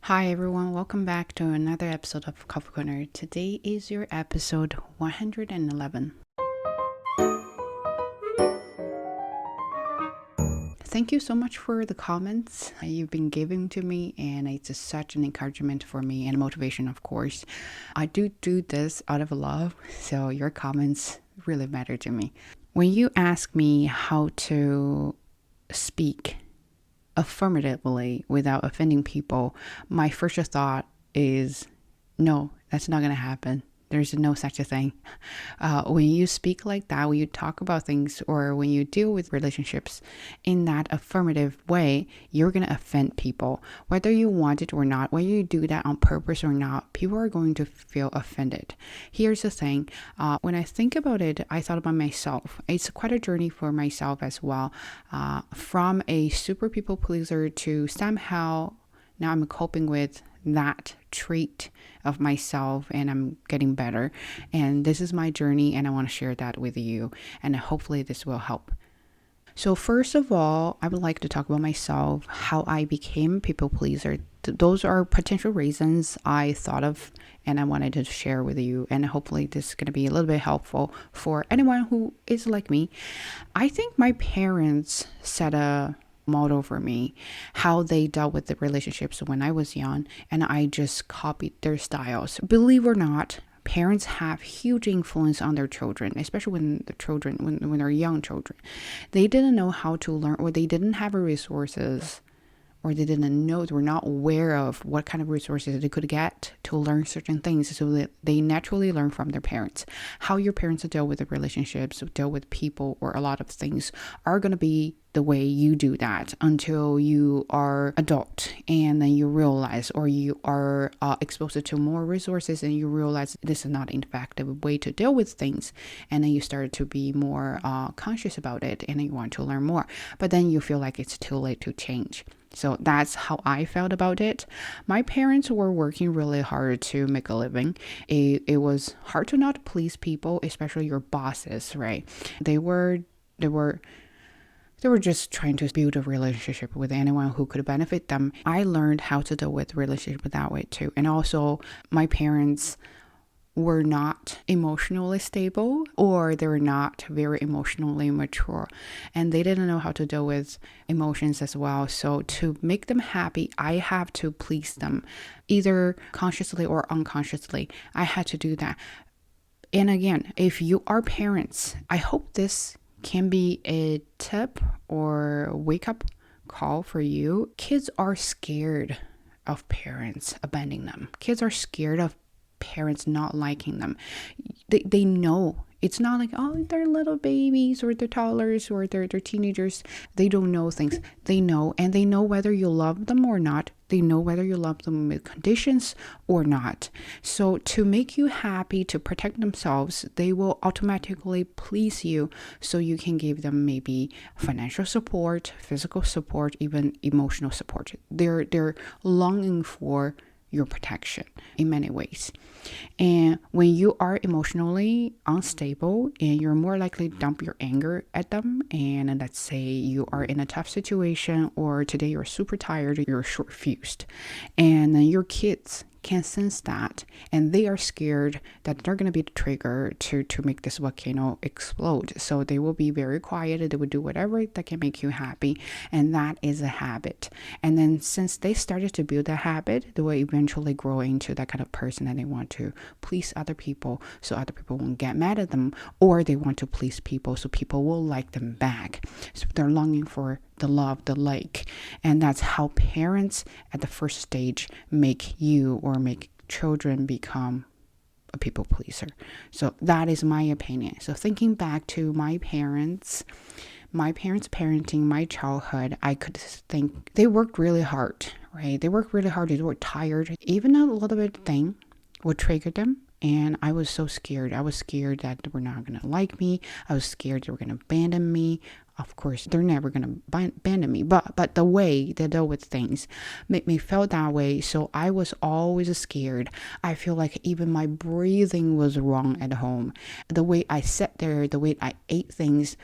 Hi everyone, welcome back to another episode of Coffee Corner. Today is your episode 111. Thank you so much for the comments you've been giving to me, and it's just such an encouragement for me and motivation, of course. I do this out of love, so your comments really matter to me. When you ask me how to speak affirmatively without offending people, my first thought is no, that's not going to happen. There's no such a thing. When you speak like that, when you talk about things or when you deal with relationships in that affirmative way, you're going to offend people. Whether you want it or not, whether you do that on purpose or not, people are going to feel offended. Here's the thing. When I think about it, I thought about myself. It's quite a journey for myself as well. From a super people pleaser to somehow now I'm coping with that trait of myself and I'm getting better. And this is my journey and I want to share that with you. And hopefully this will help. So first of all, I would like to talk about myself, how I became a people pleaser. Those are potential reasons I thought of and I wanted to share with you. And hopefully this is going to be a little bit helpful for anyone who is like me. I think my parents set a model for me, how they dealt with the relationships when I was young, and I just copied their styles. Believe it or not, parents have huge influence on their children, especially when they're young children. They didn't know how to learn, or they didn't have resources, or they didn't know, they were not aware of what kind of resources they could get to learn certain things. So that they naturally learn from their parents. How your parents deal with the relationships, deal with people, or a lot of things are going to be the way you do that until you are adult and then you realize, or you are exposed to more resources and you realize this is not an effective way to deal with things, and then you start to be more conscious about it and you want to learn more, but then you feel like it's too late to change. So that's how I felt about it. My parents were working really hard to make a living. It was hard to not please people, especially your bosses, right? They were just trying to build a relationship with anyone who could benefit them. I learned how to deal with relationship that way too. And also my parents were not emotionally stable, or they were not very emotionally mature, and they didn't know how to deal with emotions as well. So to make them happy, I have to please them, either consciously or unconsciously. I had to do that. And again, if you are parents, I hope this can be a tip or wake up call for you. Kids are scared of parents abandoning them. Kids are scared of parents not liking them. They know. It's not like, oh, they're little babies or they're toddlers or they're teenagers. They don't know things. They know, and they know whether you love them or not. They know whether you love them with conditions or not. So to make you happy, to protect themselves, they will automatically please you, so you can give them maybe financial support, physical support, even emotional support. They're longing for your protection in many ways. And when you are emotionally unstable, and you're more likely to dump your anger at them, and let's say you are in a tough situation, or today you're super tired, you're short fused, and then your kids can sense that, and they are scared that they're going to be the trigger to make this volcano explode. So they will be very quiet. They will do whatever that can make you happy, and that is a habit. And then since they started to build that habit, they will eventually grow into that kind of person that they want to please other people, so other people won't get mad at them, or they want to please people so people will like them back. So they're longing for the love, the like. And that's how parents at the first stage make you or make children become a people pleaser. So that is my opinion. So thinking back to my parents parenting, my childhood, I could think they worked really hard, right? They worked really hard. They were tired. Even a little bit thing would trigger them. And I was so scared. I was scared that they were not going to like me. I was scared they were going to abandon me. Of course, they're never going to abandon me. But the way they deal with things made me feel that way. So I was always scared. I feel like even my breathing was wrong at home. The way I sat there, the way I ate things,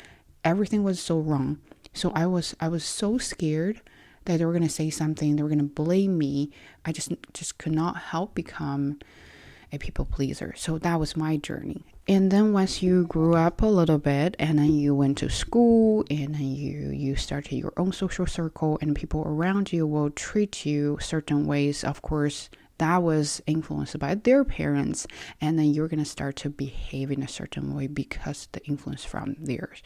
everything was so wrong. So I was so scared that they were going to say something, they were going to blame me. I just could not help become a people pleaser. So that was my journey. And then once you grew up a little bit, and then you went to school, and then you started your own social circle, and people around you will treat you certain ways. Of course, that was influenced by their parents, and then you're going to start to behave in a certain way because the influence from theirs.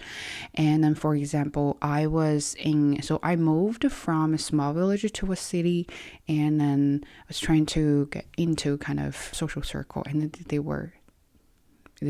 And then, for example, I moved from a small village to a city, and then I was trying to get into kind of social circle, and they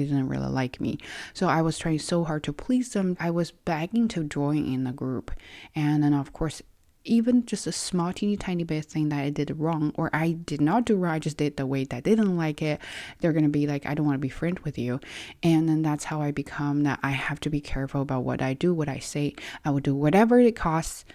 didn't really like me. So I was trying so hard to please them. I was begging to join in the group. And then, of course, even just a small, teeny, tiny bit thing that I did wrong, or I did not do right, I just did the way that they didn't like it, they're going to be like, I don't want to be friends with you. And then that's how I become that I have to be careful about what I do, what I say. I will do whatever it costs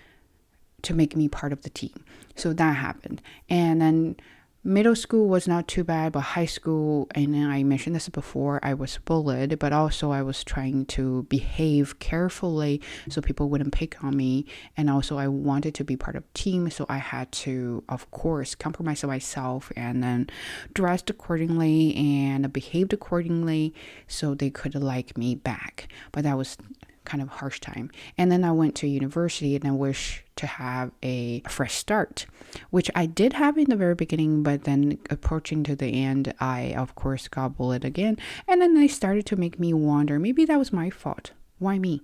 to make me part of the team. So that happened. And then middle school was not too bad, but high school, and I mentioned this before, I was bullied, but also I was trying to behave carefully so people wouldn't pick on me. And also I wanted to be part of a team, so I had to, of course, compromise myself and then dressed accordingly and behaved accordingly so they could like me back. But that was kind of harsh time. And then I went to university, and I wish to have a fresh start, which I did have in the very beginning, but then approaching to the end, I of course got bullied again. And then they started to make me wonder, maybe that was my fault. Why me?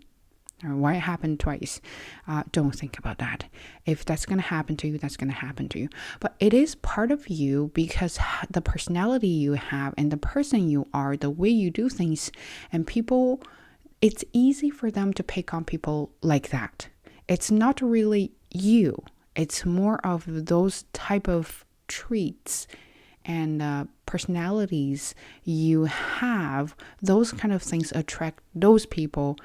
Or why it happened twice? Don't think about that. If that's going to happen to you, that's going to happen to you. But it is part of you, because the personality you have and the person you are, the way you do things, and people, it's easy for them to pick on people like that. It's not really you. It's more of those type of traits and personalities you have. Those kind of things attract those people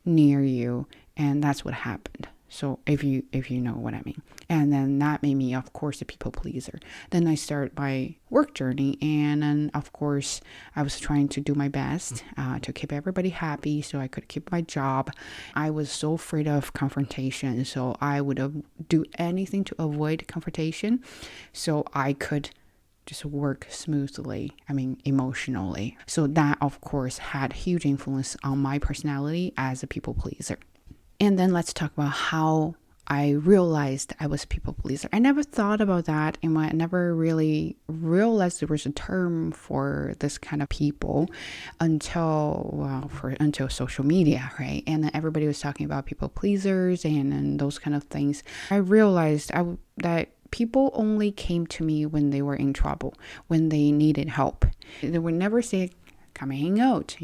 near you, and that's what happened. So if you know what I mean. And then that made me, of course, a people pleaser. Then I started my work journey, and then, of course, I was trying to do my best to keep everybody happy so I could keep my job. I was so afraid of confrontation, so I would do anything to avoid confrontation so I could just work smoothly, emotionally. So that, of course, had huge influence on my personality as a people pleaser. And then let's talk about how I realized I was a people pleaser. I never thought about that, and I never really realized there was a term for this kind of people until social media, right? And then everybody was talking about people pleasers and those kind of things. I realized that people only came to me when they were in trouble, when they needed help. They would never say, come and hang out,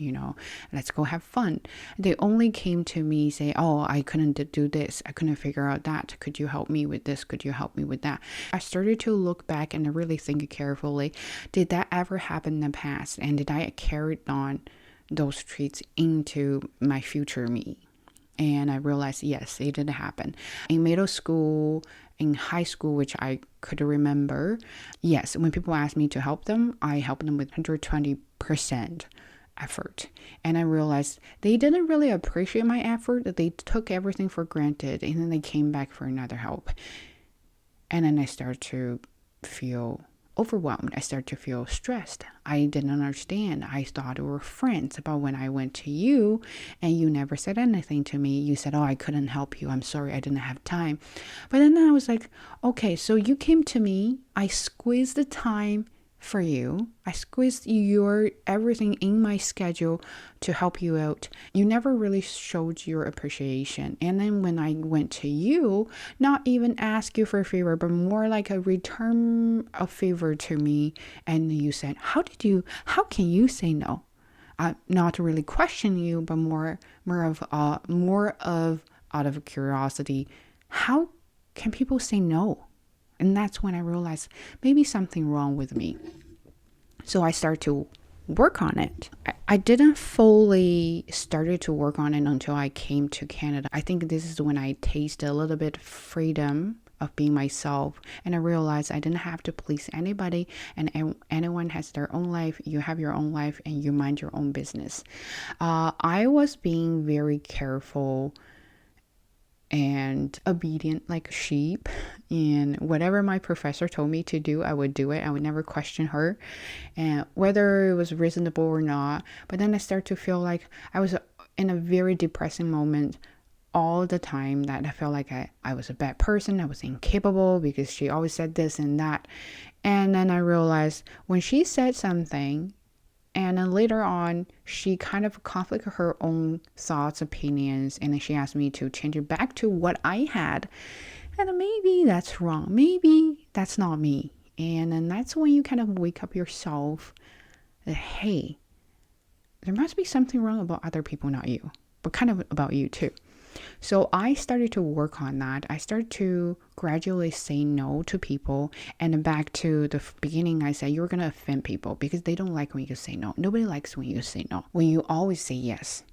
let's go have fun. They only came to me, say, oh, I couldn't do this, I couldn't figure out that, could you help me with this, could you help me with that? I started to look back and really think carefully, did that ever happen in the past, and did I carry on those traits into my future me? And I realized, yes, it did happen. In middle school, in high school, which I could remember, yes, when people asked me to help them, I helped them with 120% effort. And I realized they didn't really appreciate my effort, that they took everything for granted, and then they came back for another help. And then I started to feel overwhelmed. I started to feel stressed. I didn't understand. I thought we were friends, but when I went to you and you never said anything to me, you said, oh, I couldn't help you, I'm sorry, I didn't have time. But then I was like, okay, so you came to me, I squeezed the time for you. I squeezed your everything in my schedule to help you out. You never really showed your appreciation. And then when I went to you, not even ask you for a favor, but more like a return of favor to me, and you said, how can you say no? Not really question you, but more of out of curiosity, how can people say no? And that's when I realized maybe something wrong with me. So I started to work on it. I didn't fully started to work on it until I came to Canada. I think this is when I tasted a little bit freedom of being myself, and I realized I didn't have to please anybody, and anyone has their own life. You have your own life, and you mind your own business. I was being very careful and obedient like a sheep. And whatever my professor told me to do, I would do it. I would never question her, and whether it was reasonable or not. But then I started to feel like I was in a very depressing moment all the time, that I felt like I was a bad person, I was incapable because she always said this and that. And then I realized when she said something, and then later on, she kind of conflicted her own thoughts, opinions, and then she asked me to change it back to what I had. And maybe that's wrong. Maybe that's not me. And then that's when you kind of wake up yourself that, hey, there must be something wrong about other people, not you, but kind of about you too. So I started to work on that. I started to gradually say no to people. And then back to the beginning, I said, you're going to offend people because they don't like when you say no. Nobody likes when you say no. When you always say yes,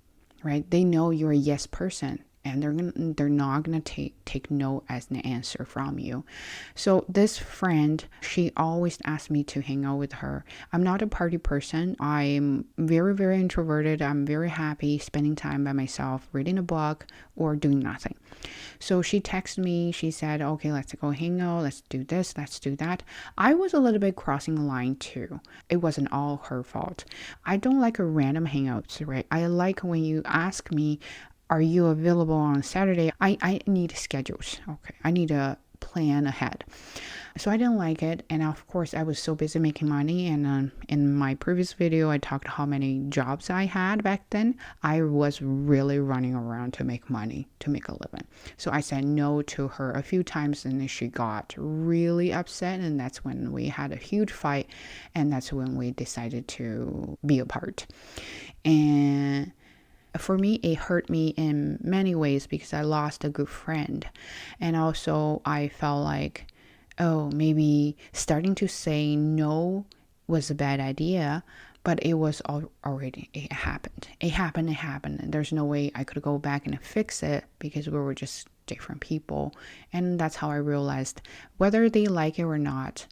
right? They know you're a yes person, and they're not gonna take no as an answer from you. So this friend, she always asked me to hang out with her. I'm not a party person. I'm very, very introverted. I'm very happy spending time by myself, reading a book or doing nothing. So she texted me. She said, okay, let's go hang out. Let's do this. Let's do that. I was a little bit crossing the line too. It wasn't all her fault. I don't like a random hangouts, right? I like when you ask me, are you available on Saturday? I need schedules. Okay. I need a plan ahead. So I didn't like it. And of course, I was so busy making money. And in my previous video, I talked how many jobs I had back then. I was really running around to make money, to make a living. So I said no to her a few times, and then she got really upset. And that's when we had a huge fight. And that's when we decided to be apart. And for me, it hurt me in many ways because I lost a good friend. And also I felt like, oh, maybe starting to say no was a bad idea, but it was already, it happened. It happened. And there's no way I could go back and fix it because we were just different people. And that's how I realized whether they like it or not,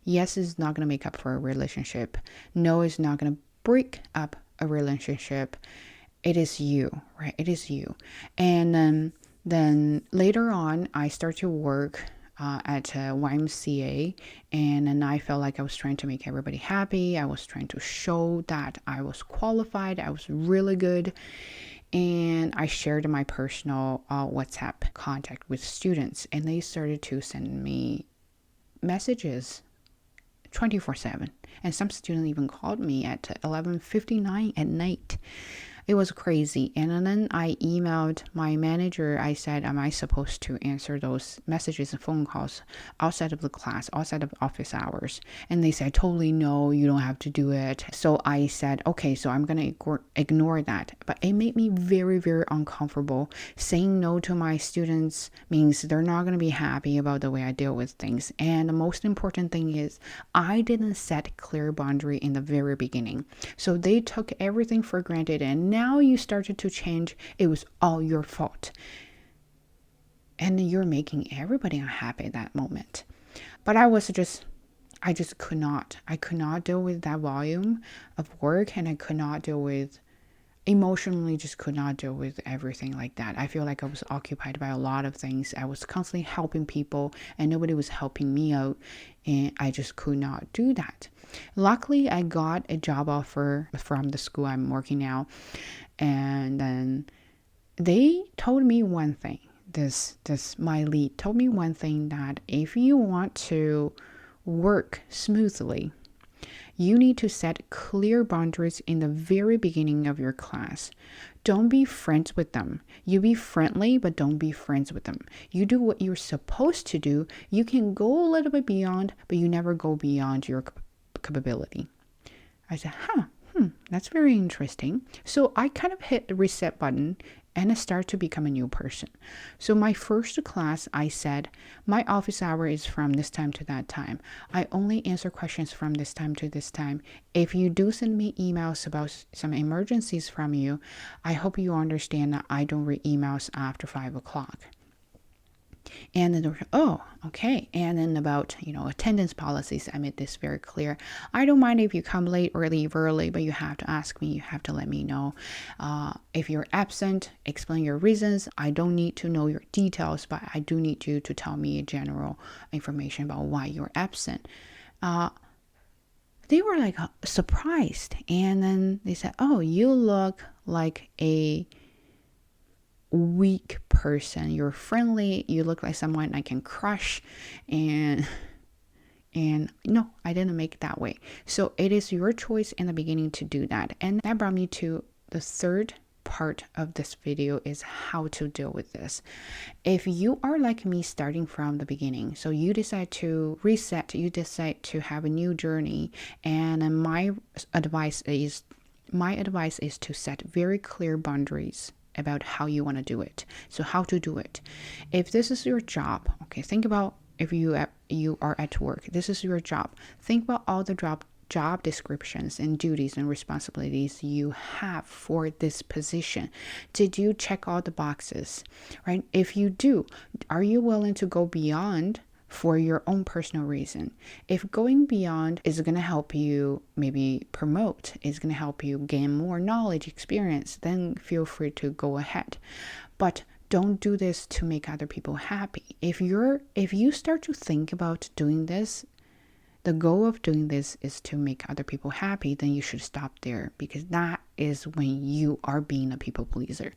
yes is not going to make up for a relationship. No is not going to break up a relationship. It is you, right? It is you. And then later on, I started to work at YMCA, and then I felt like I was trying to make everybody happy. I was trying to show that I was qualified. I was really good. And I shared my personal WhatsApp contact with students, and they started to send me messages 24/7. And some students even called me at 11:59 at night. It was crazy. And then I emailed my manager. I said, am I supposed to answer those messages and phone calls outside of the class, outside of office hours? And they said, totally no, you don't have to do it. So I said, okay, so I'm going to ignore that. But it made me very, very uncomfortable. Saying no to my students means they're not going to be happy about the way I deal with things. And the most important thing is I didn't set clear boundary in the very beginning. So they took everything for granted, and now you started to change. It was all your fault. And you're making everybody unhappy at that moment. But I just could not. I could not deal with that volume of work, and I could not deal with emotionally, just could not deal with everything like that. I feel like I was occupied by a lot of things. I was constantly helping people and nobody was helping me out, and I just could not do that. Luckily, I got a job offer from the school I'm working now, and then they told me one thing. This my lead told me one thing, that if you want to work smoothly, you need to set clear boundaries in the very beginning of your class. Don't be friends with them. You be friendly, but don't be friends with them. You do what you're supposed to do. You can go a little bit beyond, but you never go beyond your capability. I said, that's very interesting. So I kind of hit the reset button and I start to become a new person. So my first class, I said, my office hour is from this time to that time. I only answer questions from this time to this time. If you do send me emails about some emergencies from you, I hope you understand that I don't read emails after 5 o'clock. And then they were, oh, okay. And then about, attendance policies, I made this very clear. I don't mind if you come late or leave early, but you have to ask me, you have to let me know. If you're absent, explain your reasons. I don't need to know your details, but I do need you to tell me general information about why you're absent. They were like surprised. And then they said, oh, you look like a weak person. You're friendly. You look like someone I can crush. And no, I didn't make it that way. So it is your choice in the beginning to do that. And that brought me to the third part of this video, is how to deal with this. If you are like me starting from the beginning, so you decide to reset, you decide to have a new journey, and my advice is to set very clear boundaries about how you want to do it. So how to do it. If this is your job, okay, think about if you are at work, this is your job. Think about all the job descriptions and duties and responsibilities you have for this position. Did you check all the boxes, right? If you do, are you willing to go beyond for your own personal reason? If going beyond is going to help you maybe promote, is going to help you gain more knowledge, experience, then feel free to go ahead. But don't do this to make other people happy. If you start to think about doing this, the goal of doing this is to make other people happy, then you should stop there, because that is when you are being a people pleaser.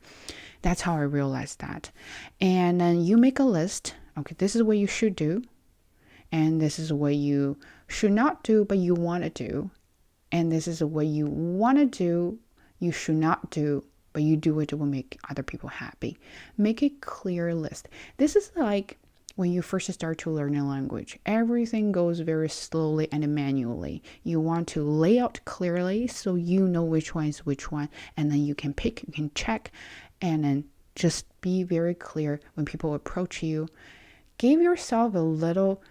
That's how I realized that. And then you make a list. Okay, this is what you should do. And this is what you should not do, but you want to do. And this is what you want to do, you should not do, but you do it will make other people happy. Make a clear list. This is like when you first start to learn a language, everything goes very slowly and manually. You want to lay out clearly so you know which one is which one, and then you can pick, you can check, and then just be very clear when people approach you. Give yourself a little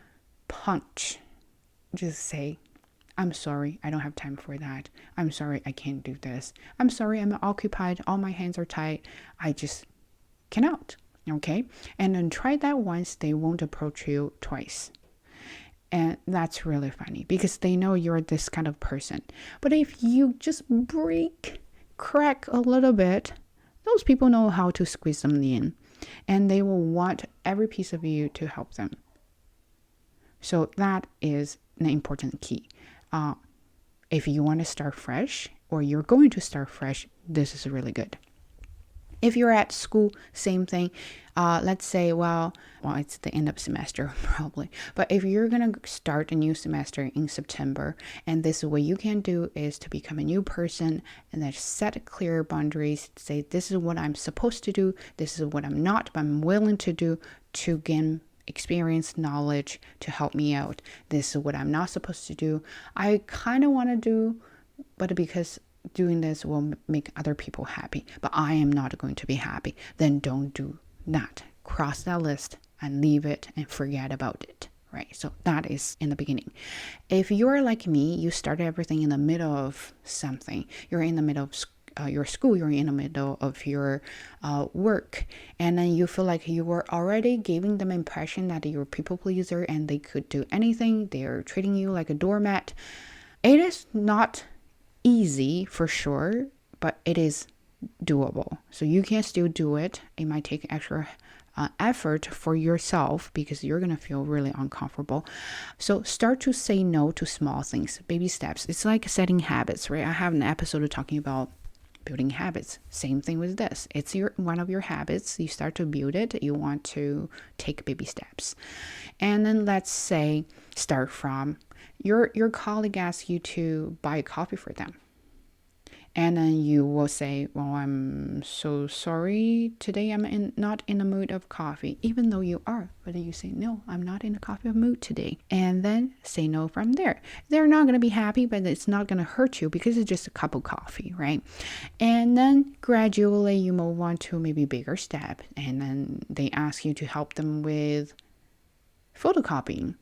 punch. Just say, I'm sorry, I don't have time for that. I'm sorry, I can't do this. I'm sorry, I'm occupied, all my hands are tied. I just cannot. Okay, and then try that once, they won't approach you twice. And that's really funny because they know you're this kind of person. But if you just crack a little bit, those people know how to squeeze them in, and they will want every piece of you to help them. So that is an important key. If you want to start fresh, or you're going to start fresh, this is really good. If you're at school, same thing. Let's say, well, it's the end of semester probably. But if you're going to start a new semester in September, and this is what you can do is to become a new person and then set clear boundaries. Say, this is what I'm supposed to do. This is what I'm not, but I'm willing to do to gain experience, knowledge to help me out. This is what I'm not supposed to do. I kind of want to do, but because doing this will make other people happy, but I am not going to be happy, then don't do that. Cross that list and leave it and forget about it, right? So that is in the beginning. If you're like me, you start everything in the middle of something. You're in the middle of your school, you're in the middle of your work, and then you feel like you were already giving them impression that you're a people pleaser and they could do anything. They're treating you like a doormat. It is not easy for sure, but it is doable. So you can still do it. It might take extra effort for yourself because you're going to feel really uncomfortable. So start to say no to small things, baby steps. It's like setting habits, right? I have an episode talking about building habits. Same thing with this. It's one of your habits. You start to build it. You want to take baby steps. And then let's say start from your colleague asks you to buy a coffee for them. And then you will say, well, I'm so sorry. Today I'm not in the mood of coffee, even though you are. But then you say, no, I'm not in a coffee mood today. And then say no from there. They're not going to be happy, but it's not going to hurt you because it's just a cup of coffee, right? And then gradually you move on to maybe bigger step. And then they ask you to help them with photocopying.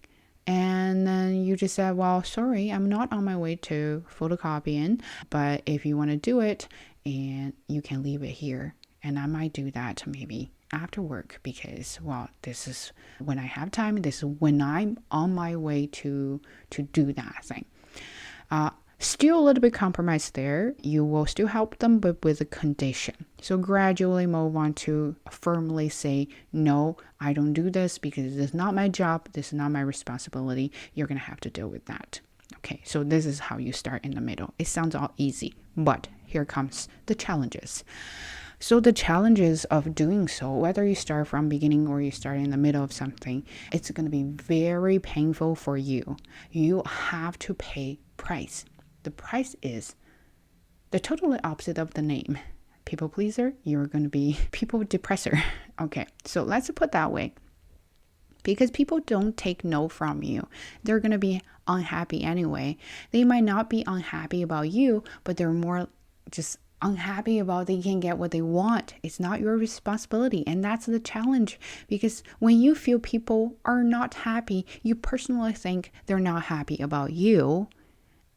And then you just said, well, sorry, I'm not on my way to photocopying, but if you want to do it, and you can leave it here. And I might do that maybe after work because, well, this is when I have time. This is when I'm on my way to do that thing. Still a little bit compromised there. You will still help them, but with a condition. So gradually move on to firmly say, no, I don't do this because this is not my job. This is not my responsibility. You're going to have to deal with that. Okay, so this is how you start in the middle. It sounds all easy, but here comes the challenges. So the challenges of doing so, whether you start from beginning or you start in the middle of something, it's going to be very painful for you. You have to pay price. The price is the totally opposite of the name. People pleaser, you're going to be people depressor. Okay, so let's put that way. Because people don't take no from you. They're going to be unhappy anyway. They might not be unhappy about you, but they're more just unhappy about they can't get what they want. It's not your responsibility. And that's the challenge. Because when you feel people are not happy, you personally think they're not happy about you.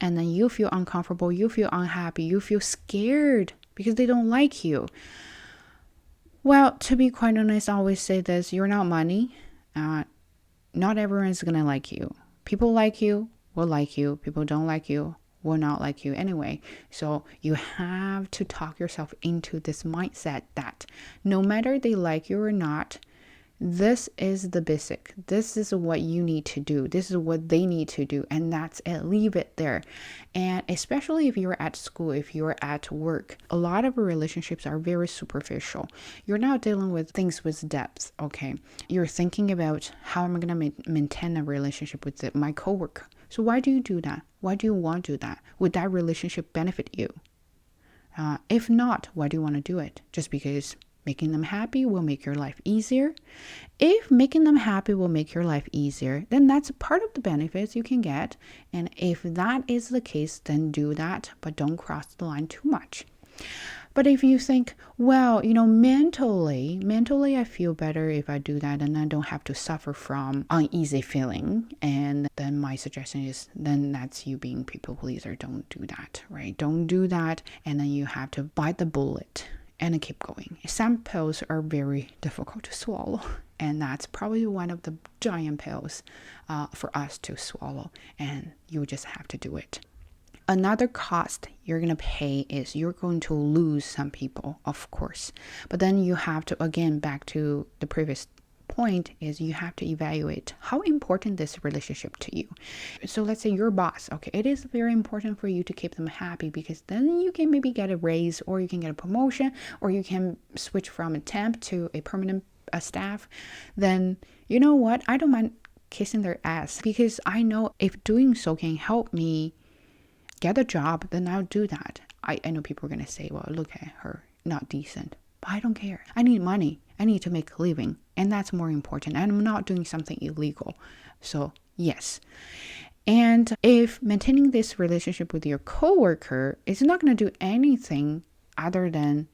And then you feel uncomfortable, you feel unhappy, you feel scared because they don't like you. Well, to be quite honest, I always say this, you're not money. Not everyone's going to like you. People like you, will like you. People don't like you, will not like you anyway. So you have to talk yourself into this mindset that no matter they like you or not, this is the basic. This is what you need to do. This is what they need to do. And that's it. Leave it there. And especially if you're at school, if you're at work, a lot of relationships are very superficial. You're not dealing with things with depth. Okay. You're thinking about how am I going to maintain a relationship with my coworker. So why do you do that? Why do you want to do that? Would that relationship benefit you? If not, why do you want to do it? Just because making them happy will make your life easier. If making them happy will make your life easier, then that's part of the benefits you can get. And if that is the case, then do that, but don't cross the line too much. But if you think, well, mentally I feel better if I do that and I don't have to suffer from uneasy feeling. And then my suggestion is, then that's you being people pleaser. Don't do that, right? Don't do that. And then you have to bite the bullet and keep going. Some pills are very difficult to swallow, and that's probably one of the giant pills for us to swallow, and you just have to do it. Another cost you're going to pay is you're going to lose some people, of course. But then you have to, again, back to the previous point, is you have to evaluate how important this relationship to you. So let's say your boss, okay, it is very important for you to keep them happy because then you can maybe get a raise or you can get a promotion or you can switch from a temp to a permanent staff. Then you know what? I don't mind kissing their ass because I know if doing so can help me get a job, then I'll do that. I know people are going to say, well, look at her, not decent. But I don't care. I need money. I need to make a living. And that's more important. And I'm not doing something illegal. So, yes. And if maintaining this relationship with your coworker is not going to do anything other than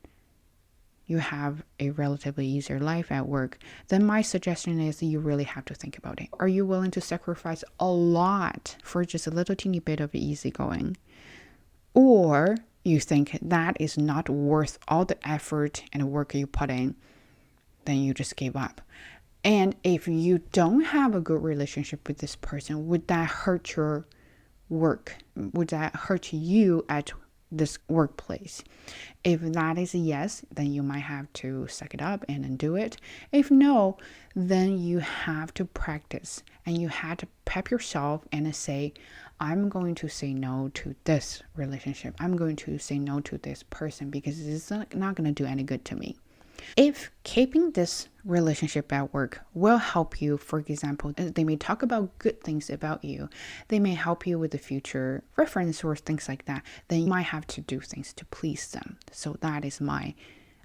you have a relatively easier life at work, then my suggestion is you really have to think about it. Are you willing to sacrifice a lot for just a little teeny bit of easygoing? Or you think that is not worth all the effort and work you put in, then you just give up. And if you don't have a good relationship with this person, would that hurt your work? Would that hurt you at this workplace? If that is a yes, then you might have to suck it up and then do it. If no, then you have to practice and you have to prep yourself and say, I'm going to say no to this relationship. I'm going to say no to this person because it's not going to do any good to me. If keeping this relationship at work will help you, for example, they may talk about good things about you, they may help you with the future reference or things like that, then you might have to do things to please them. So that is my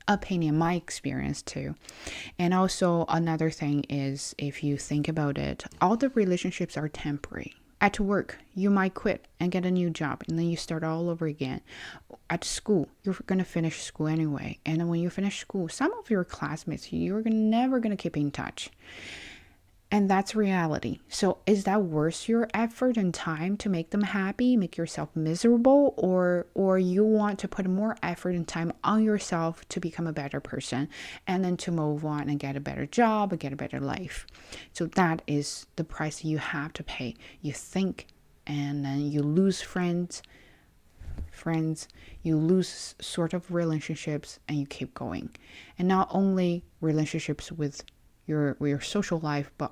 opinion, my experience too. And also another thing is, if you think about it, all the relationships are temporary. At work, you might quit and get a new job and then you start all over again. At school, you're going to finish school anyway. And then when you finish school, some of your classmates, you're never going to keep in touch. And that's reality. So is that worth your effort and time to make them happy, make yourself miserable, or you want to put more effort and time on yourself to become a better person and then to move on and get a better job and get a better life? So that is the price you have to pay. You think, and then you lose friends, you lose sort of relationships, and you keep going. And not only relationships with your social life, but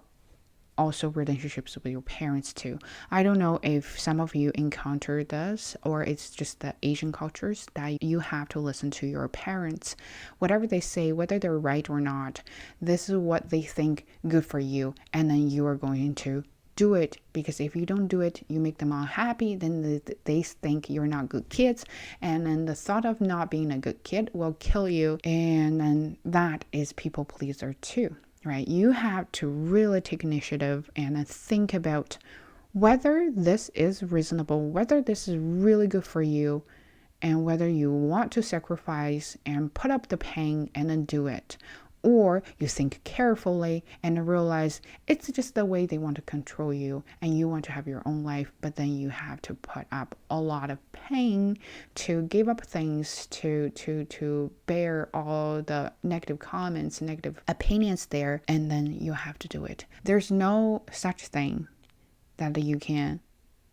also relationships with your parents too. I don't know if some of you encounter this, or it's just the Asian cultures that you have to listen to your parents. Whatever they say, whether they're right or not, this is what they think good for you, and then you are going to do it, because if you don't do it, you make them unhappy, then they think you're not good kids, and then the thought of not being a good kid will kill you, and then that is people pleaser too, right? You have to really take initiative and think about whether this is reasonable, whether this is really good for you, and whether you want to sacrifice and put up the pain and then do it. Or you think carefully and realize it's just the way they want to control you and you want to have your own life, but then you have to put up a lot of pain to give up things, to bear all the negative comments, negative opinions there, and then you have to do it. There's no such thing that you can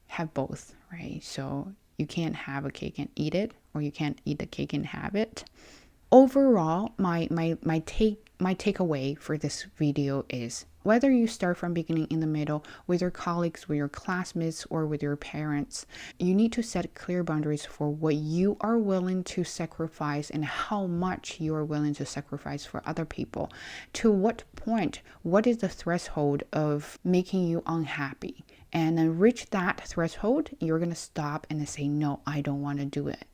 have both, right? So you can't have a cake and eat it, or you can't eat the cake and have it. Overall, my takeaway for this video is, whether you start from beginning, in the middle, with your colleagues, with your classmates, or with your parents, you need to set clear boundaries for what you are willing to sacrifice and how much you are willing to sacrifice for other people. To what point, what is the threshold of making you unhappy? And then reach that threshold, you're going to stop and say, no, I don't want to do it.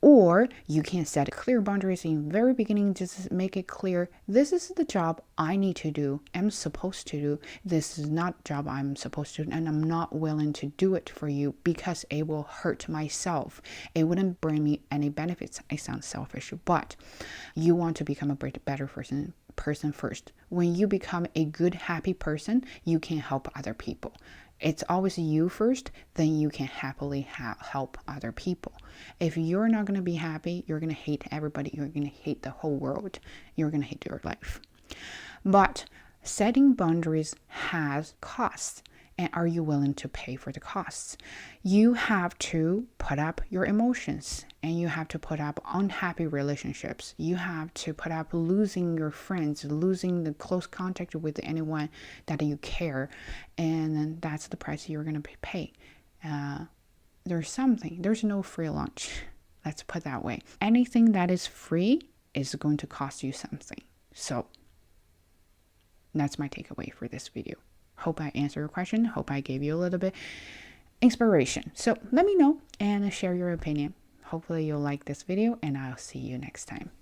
Or you can set clear boundaries in the very beginning, just make it clear, this is the job I need to do, I'm supposed to do. This is not a job I'm supposed to do, and I'm not willing to do it for you because it will hurt myself. It wouldn't bring me any benefits. I sound selfish, but you want to become a better person first. When you become a good, happy person, you can help other people. It's always you first, then you can happily help other people. If you're not going to be happy, you're going to hate everybody. You're going to hate the whole world. You're going to hate your life. But setting boundaries has costs. And are you willing to pay for the costs? You have to put up your emotions, and you have to put up unhappy relationships. You have to put up losing your friends, losing the close contact with anyone that you care. And then that's the price you're going to pay. There's no free lunch. Let's put it that way. Anything that is free is going to cost you something. So that's my takeaway for this video. Hope I answered your question. Hope I gave you a little bit inspiration. So let me know and share your opinion. Hopefully you'll like this video, and I'll see you next time.